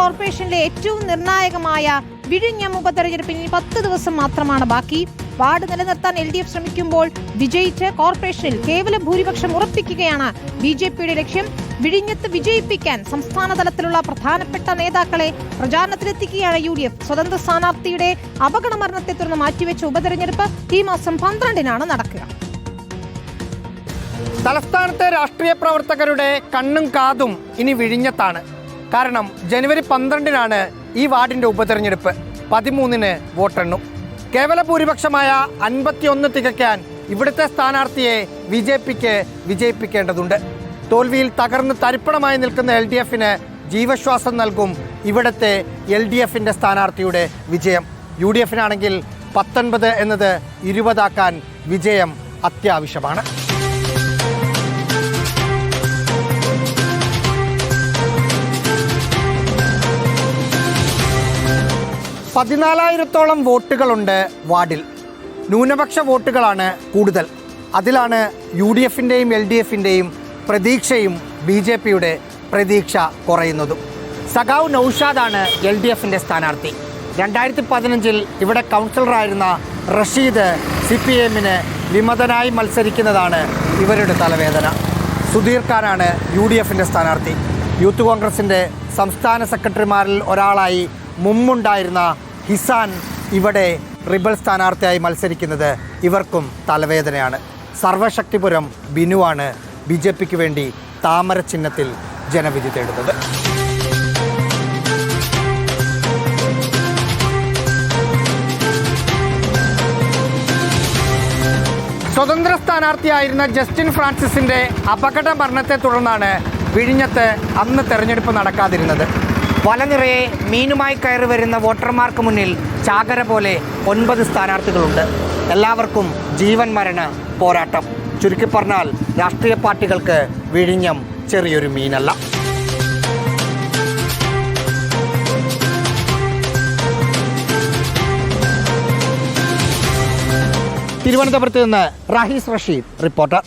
കോർപ്പറേഷനിലെ ഏറ്റവും നിർണായകമായ വിഴിഞ്ഞം ഉപതെരഞ്ഞെടുപ്പിന് 10 ദിവസം മാത്രമാണ് ബാക്കി. വാർഡ് നിലനിർത്താൻ LDF ശ്രമിക്കുമ്പോൾ വിജയിച്ച് കോർപ്പറേഷനിൽ കേവല ഭൂരിപക്ഷം ഉറപ്പിക്കുകയാണ് BJPയുടെ ലക്ഷ്യം. വിഴിഞ്ഞത്ത് വിജയിപ്പിക്കാൻ സംസ്ഥാന തലത്തിലുള്ള പ്രധാനപ്പെട്ട നേതാക്കളെ പ്രചാരണത്തിലെത്തിക്കുകയാണ് UDF. സ്വതന്ത്ര സ്ഥാനാർത്ഥിയുടെ അപകട മരണത്തെ തുടർന്ന് മാറ്റിവെച്ച ഉപതെരഞ്ഞെടുപ്പ് ഈ മാസം 12-നാണ് നടക്കുക. തലസ്ഥാനത്തെ രാഷ്ട്രീയ പ്രവർത്തകരുടെ കണ്ണും കാതും ഇനി വിഴിഞ്ഞത്താണ്. കാരണം ജനുവരി 12-നാണ് ഈ വാർഡിന്റെ ഉപതെരഞ്ഞെടുപ്പ്. 13-ന് വോട്ടെണ്ണും. കേവല ഭൂരിപക്ഷമായ 51 തികയ്ക്കാൻ ഇവിടുത്തെ സ്ഥാനാർത്ഥിയെ BJPക്ക് വിജയിപ്പിക്കേണ്ടതുണ്ട്. തോൽവിയിൽ തകർന്ന് തരിപ്പണമായി നിൽക്കുന്ന LDFന് ജീവശ്വാസം നൽകും ഇവിടുത്തെ LDFന്റെ സ്ഥാനാർത്ഥിയുടെ വിജയം. UDFനാണെങ്കിൽ 19 എന്നത് 20 വിജയം അത്യാവശ്യമാണ്. 14,000-ഓളം വോട്ടുകളുണ്ട് വാർഡിൽ. ന്യൂനപക്ഷ വോട്ടുകളാണ് കൂടുതൽ. അതിലാണ് UDFന്റെയും LDFന്റെയും പ്രതീക്ഷയും BJPയുടെ പ്രതീക്ഷ കുറയുന്നതും. സഖാവ് നൌഷാദാണ് LDFന്റെ സ്ഥാനാർത്ഥി. 2015-ൽ ഇവിടെ കൗൺസിലറായിരുന്ന റഷീദ് CPMന് വിമതനായി മത്സരിക്കുന്നതാണ് ഇവരുടെ തലവേദന. സുധീർ ഖാനാണ് UDFന്റെ സ്ഥാനാർത്ഥി. യൂത്ത് കോൺഗ്രസിൻ്റെ സംസ്ഥാന സെക്രട്ടറിമാരിൽ ഒരാളായി മുമ്പുണ്ടായിരുന്ന ഹിസാൻ ഇവിടെ റിബൽ സ്ഥാനാർത്ഥിയായി മത്സരിക്കുന്നത് ഇവർക്കും തലവേദനയാണ്. സർവശക്തിപുരം ബിനുവാണ് BJPക്ക് വേണ്ടി താമര ചിഹ്നത്തിൽ ജനവിധി തേടുന്നത്. സ്വതന്ത്ര സ്ഥാനാർത്ഥിയായിരുന്ന ജസ്റ്റിൻ ഫ്രാൻസിസിന്റെ അപകട മരണത്തെ തുടർന്നാണ് വിഴിഞ്ഞത്ത് അന്ന് തെരഞ്ഞെടുപ്പ് നടക്കാതിരുന്നത്. വലനിറയെ മീനുമായി കയറി വരുന്ന വോട്ടർമാർക്ക് മുന്നിൽ ചാകര പോലെ 9 സ്ഥാനാർത്ഥികളുണ്ട്. എല്ലാവർക്കും ജീവൻ മരണ പോരാട്ടം. ചുരുക്കി പറഞ്ഞാൽ രാഷ്ട്രീയ പാർട്ടികൾക്ക് വിഴിഞ്ഞം ചെറിയൊരു മീനല്ല. തിരുവനന്തപുരത്ത് നിന്ന് റാഹിസ് റഷീദ്, റിപ്പോർട്ടർ.